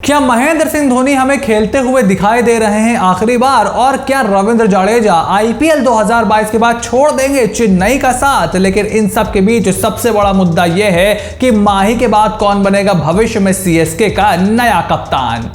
क्या महेंद्र सिंह धोनी हमें खेलते हुए दिखाई दे रहे हैं आखिरी बार? और क्या रविंद्र जडेजा आईपीएल 2022 के बाद छोड़ देंगे चेन्नई का साथ? लेकिन इन सब के बीच सबसे बड़ा मुद्दा यह है कि माही के बाद कौन बनेगा भविष्य में सीएसके का नया कप्तान।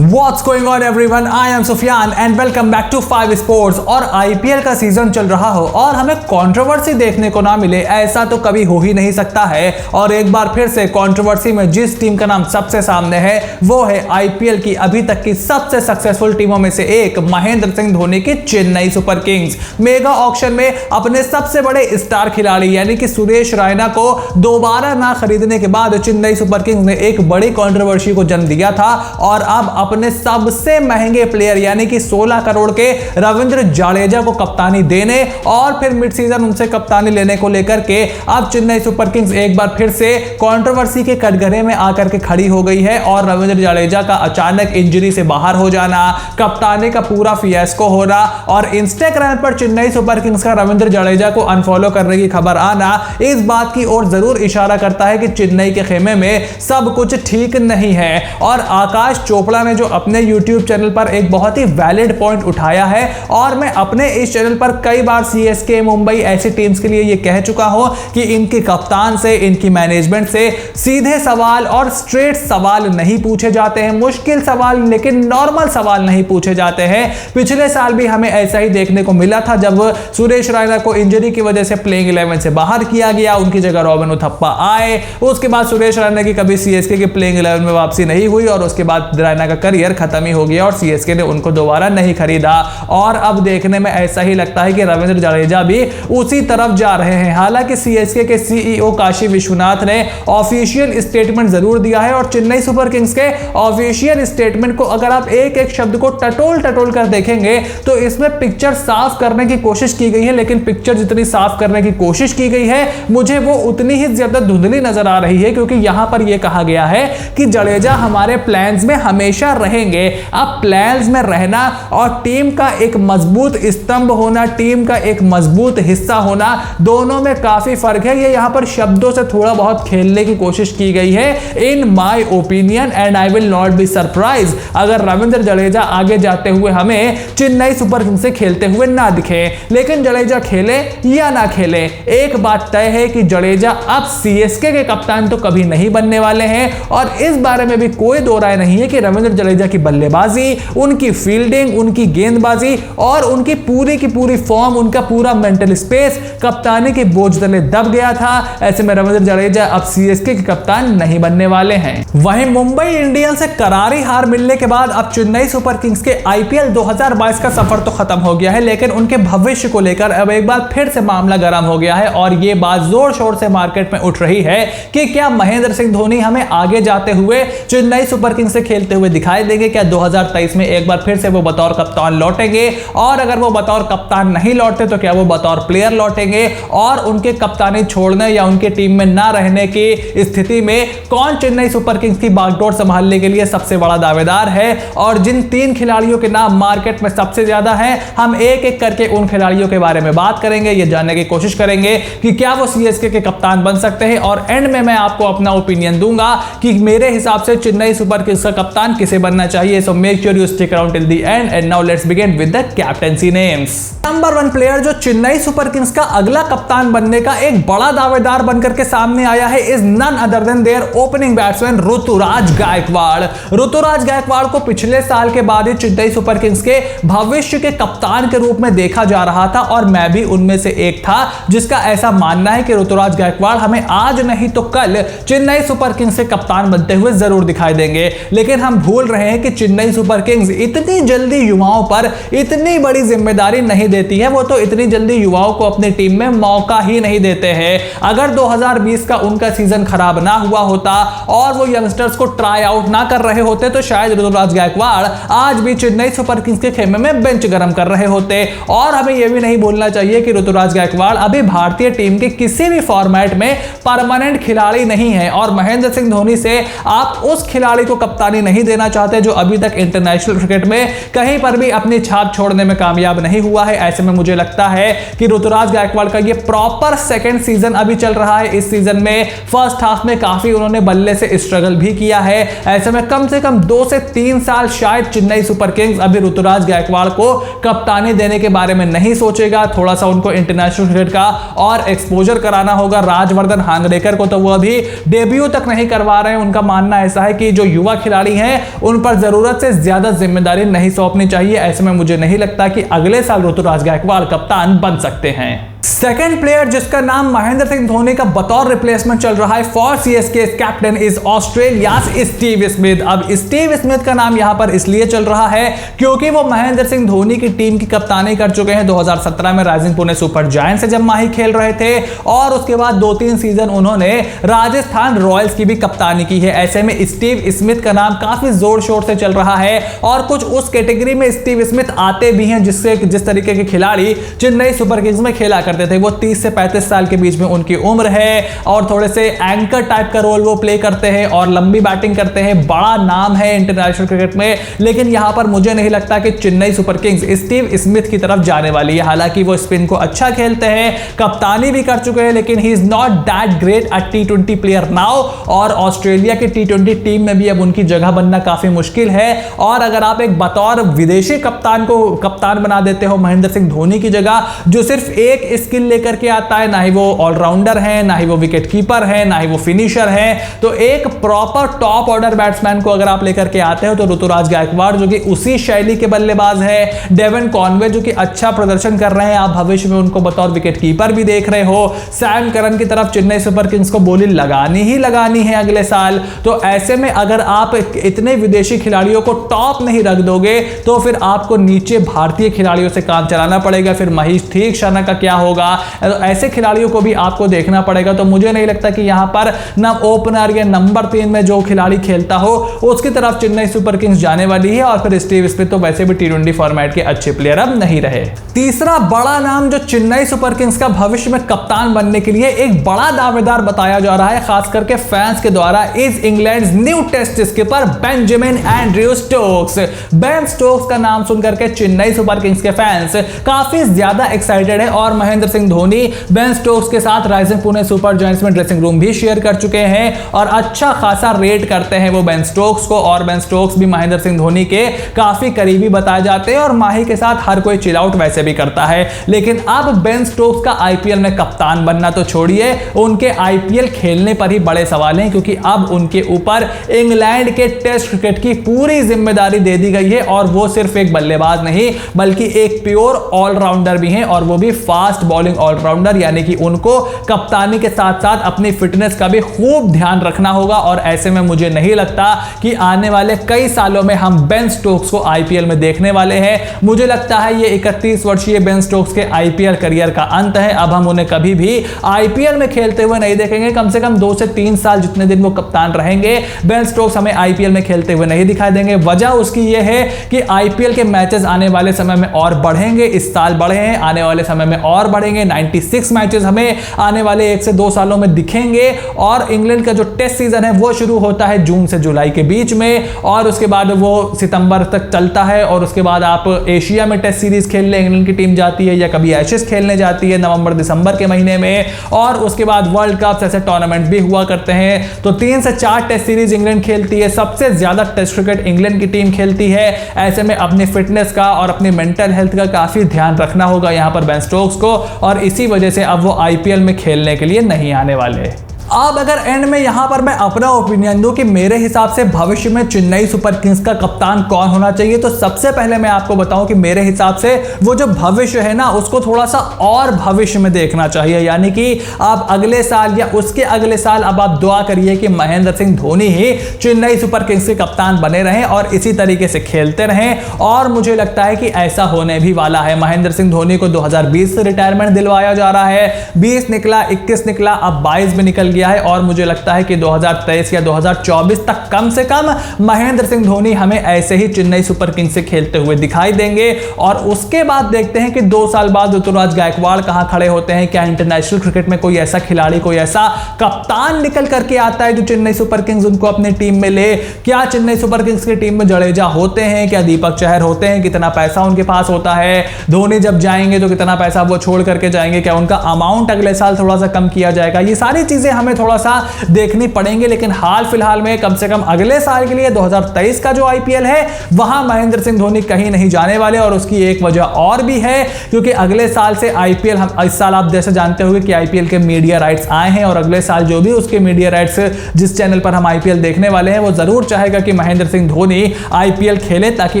What's going on everyone? I am Sufyan and welcome back to 5 Sports। और आईपीएल का सीजन चल रहा हो और हमें कंट्रोवर्सी देखने को ना मिले, ऐसा तो कभी हो ही नहीं सकता है। और एक बार फिर से कंट्रोवर्सी में जिस टीम का नाम सबसे सामने है वो है आईपीएल की अभी तक की सबसे सक्सेसफुल टीमों में से एक महेंद्र सिंह धोनी की Chennai super Kings. Mega auction में अपने सबसे बड़े स्टार खिलाड़ी यानी कि सुरेश रैना को दोबारा ना खरीदने के बाद चेन्नई सुपर किंग्स ने एक बड़ी कंट्रोवर्सी को जन्म दिया था और अब अपने सबसे महंगे प्लेयर यानी कि 16 करोड़ के रविंद्र जडेजा को कप्तानी देने और फिर मिड सीजन उनसे कप्तानी लेने को लेकर के अब चेन्नई सुपर किंग्स एक बार फिर से कंट्रोवर्सी के कटघरे में आकर के खड़ी हो गई है। और रविंद्र जडेजा का अचानक इंजरी से बाहर हो जाना, कप्तानी का पूरा फियास्को होना और इंस्टाग्राम पर चेन्नई सुपर किंग्स का रविंद्र जडेजा को अनफॉलो करने की खबर आना इस बात की ओर जरूर इशारा करता है कि चेन्नई के खेमे में सब कुछ ठीक नहीं है। और आकाश चोपड़ा ने जो अपने YouTube चैनल पर एक बहुत ही वैलिड पॉइंट उठाया है और मैं अपने इस चैनल पर कई बार सीएसके, मुंबई ऐसी टीम्स के लिए यह कह चुका हूं कि इनके कप्तान से, इनकी मैनेजमेंट से सीधे सवाल और स्ट्रेट सवाल नहीं पूछे जाते हैं। मुश्किल सवाल लेकिन नॉर्मल सवाल नहीं पूछे जाते हैं। पिछले साल भी हमें ऐसा ही देखने को मिला था जब सुरेश रैना को इंजरी की वजह से प्लेइंग 11 से बाहर किया गया, उनकी जगह रॉबिन उथप्पा आए। उसके बाद सुरेश रैना की कभी सीएसके की प्लेइंग 11 में वापसी नहीं हुई और उसके बाद रैना का करियर खत्म ही हो गया और सीएसके ने उनको दोबारा नहीं खरीदा। और अब देखने में ऐसा ही लगता है कि रविंद्र जडेजा भी उसी तरफ जा रहे हैं। हालांकि सीएसके के सीईओ काशी विश्वनाथ ने ऑफिशियल स्टेटमेंट जरूर दिया है और चेन्नई सुपर किंग्स के ऑफिशियल स्टेटमेंट को अगर आप एक एक शब्द को टटोल कर देखेंगे तो इसमें पिक्चर साफ करने की कोशिश की गई है, लेकिन पिक्चर जितनी साफ करने की कोशिश की गई है मुझे वो उतनी ही ज्यादा धुंधली नजर आ रही है, क्योंकि यहां पर यह कहा गया है कि जडेजा हमारे प्लान्स में हमेशा रहेंगे। अब प्लान्स में रहना और टीम का एक मजबूत स्तंभ होना, टीम का एक मजबूत हिस्सा होना, दोनों में काफी फर्क है। ये यहां पर शब्दों से थोड़ा बहुत खेलने की कोशिश की गई है in my opinion and I will not be surprise अगर रविंद्र जडेजा आगे जाते हुए हमें चेन्नई सुपर किंग्स से खेलते हुए ना दिखे। लेकिन जडेजा खेले या ना खेले, एक बात तय है कि जडेजा अब सीएसके के कप्तान तो कभी नहीं बनने वाले हैं और इस बारे में भी कोई दो राय नहीं है कि रविंद्र जडेजा की बल्लेबाजी, उनकी फील्डिंग, उनकी गेंदबाजी और उनकी पूरी फॉर्म, उनका पूरा मेंटल स्पेस कप्तानी के बोझ तले दब गया था। ऐसे में रविंद्र जडेजा अब सीएसके के कप्तान नहीं बनने वाले हैं। वहीं मुंबई इंडियंस से करारी हार मिलने के बाद अब चेन्नई सुपर किंग्स के आईपीएल 2022 का सफर तो खत्म हो गया है, लेकिन उनके भविष्य को लेकर अब एक बार फिर से मामला गर्म हो गया है और यह बात जोर शोर से मार्केट में उठ रही है कि क्या महेंद्र सिंह धोनी हमें आगे जाते हुए चेन्नई सुपर किंग्स से खेलते हुए दिखाई देंगे? क्या 2023 में एक बार फिर से वो बतौर कप्तान लौटेंगे? और अगर वो बतौर कप्तान नहीं लौटते तो क्या वो बतौर प्लेयर लौटेंगे? और उनके कप्तानी छोड़ने या उनके टीम में ना रहने की स्थिति में कौन चेन्नई सुपर किंग्स की बागडोर संभालने के लिए सबसे बड़ा दावेदार है? और जिन 3 खिलाड़ियों के नाम मार्केट में सबसे ज्यादा हैं, हम एक एक करके उन खिलाड़ियों के बारे में बात करेंगे, ये जानने की कोशिश करेंगे कि क्या वो सीएसके के कप्तान बन सकते हैं। और एंड में मैं आपको अपना ओपिनियन दूंगा कि मेरे हिसाब से चेन्नई सुपर किंग्स का कप्तान किसे बनना चाहिए। So make sure you stick around till the end and now let's begin with the captaincy names. Number 1 player जो चेन्नई सुपर किंग्स का अगला कप्तान बनने का एक बड़ा दावेदार बनकर के सामने आया है is none other than their opening batsman Ruturaj Gaikwad. Ruturaj Gaikwad को पिछले साल के बाद ही चेन्नई सुपर किंग्स के भविष्य के कप्तान के रूप में देखा जा रहा था और मैं भी उनमें से एक था जिसका ऐसा मानना है कि ऋतुराज गायकवाड़ हमें आज नहीं तो कल चेन्नई सुपर किंग्स के कप्तान बनते हुए जरूर दिखाई देंगे। लेकिन हम भूल रहे हैं कि चेन्नई सुपर किंग्स इतनी जल्दी युवाओं पर इतनी बड़ी जिम्मेदारी नहीं देती है। वो तो इतनी जल्दी युवाओं को अपनी टीम में मौका ही नहीं देते हैं। अगर 2020 का उनका सीजन खराब ना हुआ होता और वो यंगस्टर्स को ट्राई आउट ना कर रहे होते तो शायद ऋतुराज गायकवाड़ आज भी चेन्नई सुपर किंग्स के खेमे में बेंच गर्म कर रहे होते। और हमें यह भी नहीं भूलना चाहिए कि ऋतुराज गायकवाड़ अभी भारतीय टीम के किसी भी फॉर्मेट में परमानेंट खिलाड़ी नहीं है और महेंद्र सिंह धोनी से आप उस खिलाड़ी को कप्तानी नहीं देना बनना चाहते हैं, जो अभी तक इंटरनेशनल क्रिकेट में कहीं पर भी अपनी छाप छोड़ने में कामयाब नहीं हुआ है। ऐसे में मुझे लगता है कि ऋतुराज गायकवाड़ का ये प्रॉपर सेकंड सीजन अभी चल रहा है। इस सीजन में फर्स्ट हाफ में काफी उन्होंने बल्ले से स्ट्रगल भी किया है। ऐसे में कम से कम 2 से 3 साल शायद चेन्नई सुपर किंग्स अभी ऋतुराज गायकवाड़ को कप्तानी देने के बारे में नहीं सोचेगा। थोड़ा सा उनको इंटरनेशनल क्रिकेट का और एक्सपोजर कराना होगा। राजवर्धन हांगड़ेकर को तो वो अभी डेब्यू तक नहीं करवा रहे हैं। उनका मानना ऐसा है कि जो युवा खिलाड़ी हैं उन पर जरूरत से ज्यादा जिम्मेदारी नहीं सौंपनी चाहिए। ऐसे में मुझे नहीं लगता कि अगले साल ऋतुराज गायकवाड़ कप्तान बन सकते हैं। सेकंड प्लेयर जिसका नाम महेंद्र सिंह धोनी का बतौर रिप्लेसमेंट चल रहा है for CSK captain is Australia's Steve Smith. अब स्टीव स्मिथ का नाम यहां पर इसलिए चल रहा है क्योंकि वो महेंद्र सिंह धोनी की टीम की कप्तानी कर चुके हैं 2017 में राइजिंग पुणे सुपर जायंट्स से जब माही खेल रहे थे, और उसके बाद 2-3 सीजन उन्होंने राजस्थान रॉयल्स की भी कप्तानी की है। ऐसे में स्टीव स्मिथ का नाम काफी जोर शोर से चल रहा है और कुछ उस कैटेगरी में स्टीव स्मिथ आते भी हैं जिस तरीके के खिलाड़ी चेन्नई सुपर किंग्स में खेला करते थे। वो 30 से 35 साल के बीच में उनकी उम्र है और थोड़े से एंकर टाइप का रोल वो प्ले करते हैं और लंबी बैटिंग करते हैं। बड़ा नाम है इंटरनेशनल क्रिकेट में, लेकिन यहां पर मुझे नहीं लगता कि Chennai super Kings Steve Smith की तरफ जाने वाली है। हालांकि वो स्पिन को अच्छा खेलते हैं, कप्तानी भी कर चुके हैं, लेकिन he is not that great a T20 player now. और ऑस्ट्रेलिया की T20 टीम में भी अब उनकी जगह बनना काफी मुश्किल है। और अगर आप एक बतौर विदेशी कप्तान को कप्तान बना देते हो महेंद्र सिंह धोनी की जगह, जो सिर्फ एक स्किल लेकर के आता है, ना ही वो ऑलराउंडर है, ना ही वो विकेट कीपर है, ना ही वो फिनिशर है, तो एक प्रॉपर टॉप ऑर्डर बैट्समैन को अगर आप लेकर के आते हो तो ऋतुराज गायकवाड़ जो कि उसी शैली के बल्लेबाज है, डेवन कॉनवे जो कि अच्छा प्रदर्शन कर रहे हैं, आप भविष्य में उनको बतौर विकेट कीपर भी देख रहे हो, सैम करन की तरफ चेन्नई सुपर किंग्स को बोली लगानी ही लगानी है अगले साल। तो ऐसे में अगर आप इतने विदेशी खिलाड़ियों को टॉप नहीं रख दोगे तो फिर आपको नीचे भारतीय खिलाड़ियों से काम चलाना पड़ेगा। फिर महेश दीक्षाना का क्या होगा, तो ऐसे खिलाड़ियों को भी आपको देखना पड़ेगा। तो मुझे नहीं लगता कि यहां पर ना ओपनर या नंबर 3 में जो खिलाड़ी खेलता हो उसकी तरफ चेन्नई सुपर किंग्स जाने वाली है। और फिर स्टीव स्मिथ तो वैसे भी T20 फॉर्मेट के अच्छे प्लेयर अब नहीं रहे। तीसरा बड़ा नाम जो चेन्नई सुपर किंग्स का भविष्य में कप्तान बनने के लिए एक बड़ा दावेदार बताया जा रहा है, खास करके फैंस के द्वारा, is England new test skipper Benjamin Andrew Stokes. Ben Stokes का नाम सुनकर के चेन्नई सुपर किंग्स के फैंस काफी ज्यादा एक्साइटेड है और महेंद्र सिंह धोनी बेन स्टोक्स के साथ राइजिंग पुणे सुपर जायंट्स में ड्रेसिंग रूम भी शेयर कर चुके हैं और अच्छा खासा रेट करते हैं वो बेन स्टोक्स को। और बेन स्टोक्स भी महेंद्र सिंह धोनी के काफी करीबी बताए जाते हैं और माही के साथ हर कोई चिल आउट वैसे भी करता है। लेकिन अब बेन स्टोक्स का आईपीएल में कप्तान बनना तो छोड़िए, उनके आईपीएल खेलने पर ही बड़े सवाल हैं, क्योंकि अब उनके ऊपर इंग्लैंड के टेस्ट क्रिकेट की पूरी जिम्मेदारी दे दी गई है। और वो सिर्फ एक बल्लेबाज नहीं बल्कि एक प्योर ऑलराउंडर भी हैं, और वो भी फास्ट बॉलिंग ऑलराउंडर, यानी कि उनको कप्तानी के साथ साथ अपनी फिटनेस का भी खूब ध्यान रखना होगा। और ऐसे में मुझे नहीं लगता कि आने वाले कई सालों में हम बेन स्टोक्स को आईपीएल में देखने वाले हैं। मुझे लगता है ये 31 वर्षीय बेन स्टोक्स के आईपीएल करियर का अंत है। अब हम उन्हें कभी भी आईपीएल में खेलते हुए नहीं देखेंगे। कम से कम 2 से 3 साल जितने दिन वो कप्तान रहेंगे, बेन स्टोक्स हमें आईपीएल में खेलते हुए नहीं दिखाई देंगे। वजह उसकी ये है कि आईपीएल के मैचेस आने वाले समय में और बढ़ेंगे। इस साल बढ़े हैं, आने वाले समय में और बढ़ेंगे। 96 मैचेस हमें आने वाले 1 से 2 सालों में दिखेंगे। और इंग्लैंड का जो टेस्ट सीजन है वो शुरू होता है जून से जुलाई के बीच में, और उसके बाद वो सितंबर तक चलता है। और उसके बाद आप एशिया में टेस्ट सीरीज खेलने इंग्लैंड की टीम जाती है, या कभी एशेस खेलने जाती है नवंबर दिसंबर के महीने में। और उसके बाद वर्ल्ड कप ऐसे टूर्नामेंट भी हुआ करते हैं। तो 3 से 4 टेस्ट सीरीज इंग्लैंड खेलती है। सबसे ज्यादा टेस्ट क्रिकेट इंग्लैंड की टीम खेलती है। ऐसे में अपनी फिटनेस का और अपनी मेंटल हेल्थ का काफी ध्यान रखना होगा यहां पर बेन स्टोक्स को, और इसी वजह से अब वो आईपीएल में खेलने के लिए नहीं आने वाले। अब अगर एंड में यहां पर मैं अपना ओपिनियन दूं कि मेरे हिसाब से भविष्य में चेन्नई सुपर किंग्स का कप्तान कौन होना चाहिए, तो सबसे पहले मैं आपको बताऊं कि मेरे हिसाब से वो जो भविष्य है ना, उसको थोड़ा सा और भविष्य में देखना चाहिए। यानी कि आप अगले साल या उसके अगले साल अब आप दुआ करिए कि महेंद्र सिंह धोनी ही चेन्नई सुपर किंग्स के कप्तान बने रहें और इसी तरीके से खेलते रहें। और मुझे लगता है कि ऐसा होने भी वाला है। महेंद्र सिंह धोनी को 2020 से रिटायरमेंट दिलवाया जा रहा है। 20 निकला, 21 निकला, अब 22 में निकल गया। दिया है और मुझे लगता है कि 2023 या 2024 तक कम से कम महेंद्र सिंह धोनी हमें ऐसे ही चेन्नई सुपर किंग्स से खेलते हुए दिखाई देंगे। और उसके बाद देखते हैं कि 2 साल बाद ऋतुराज गायकवाड़ कहां खड़े होते हैं। क्या इंटरनेशनल क्रिकेट में कोई ऐसा खिलाड़ी, कोई ऐसा कप्तान निकल करके आता है जो चेन्नई सुपर किंग्स उनको अपनी टीम में ले। क्या चेन्नई सुपर किंग्स की टीम में जडेजा होते हैं, क्या दीपक चहर होते हैं, कितना पैसा उनके पास होता है, धोनी जब जाएंगे तो कितना पैसा वो छोड़ करके जाएंगे, क्या उनका अमाउंट अगले साल थोड़ा सा कम किया जाएगा। ये सारी चीजें हमें थोड़ा सा देखनी पड़ेंगे। लेकिन हाल फिलहाल में कम से कम अगले साल के लिए 2023 का जो आईपीएल है वहां महेंद्र सिंह धोनी कहीं नहीं जाने वाले। और उसकी एक वजह और भी है क्योंकि अगले साल से आईपीएल, हम इस साल आप जैसे जानते होंगे कि आईपीएल के मीडिया राइट्स आए हैं और अगले साल जो भी उसके मीडिया राइट्स जिस चैनल पर हम आईपीएल देखने वाले हैं वो जरूर चाहेगा कि महेंद्र सिंह धोनी आईपीएल खेले ताकि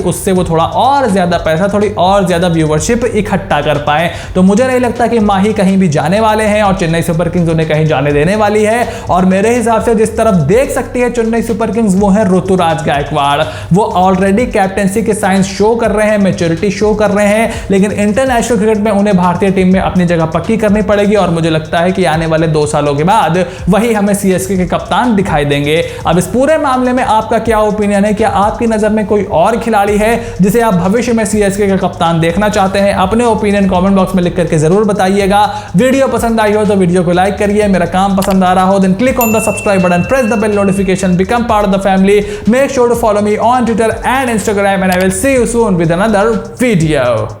उससे वो थोड़ा और ज्यादा पैसा, थोड़ी और ज्यादा व्यूअरशिप इकट्ठा कर पाए। तो मुझे नहीं लगता कि माही कहीं भी जाने वाले हैं और चेन्नई सुपर किंग्स उन्हें कहीं जाने देने वाली है। और मेरे हिसाब से जिस तरफ देख सकती है चेन्नई सुपर किंग्स वो है ऋतुराज गायकवाड़। वो ऑलरेडी कैप्टेंसी के साइंस शो कर रहे हैं, मैच्योरिटी शो कर रहे हैं, लेकिन इंटरनेशनल क्रिकेट में उन्हें भारतीय टीम में अपनी जगह पक्की करनी पड़ेगी। और मुझे लगता है कि आने वाले 2 सालों के बाद वही हमें सीएसके के कप्तान दिखाई देंगे। अब इस पूरे मामले में आपका क्या ओपिनियन है? क्या आपकी नजर में कोई और खिलाड़ी है जिसे आप भविष्य में सीएसके का कप्तान देखना चाहते हैं? अपने ओपिनियन कमेंट बॉक्स में लिख करके जरूर बताइएगा। वीडियो पसंद आई हो तो वीडियो को लाइक करिए, मेरा काम पसंद आ रहा हो then click on the subscribe button, press the bell notification, become part of the family, make sure to follow me on Twitter and Instagram and I will see you soon with another video.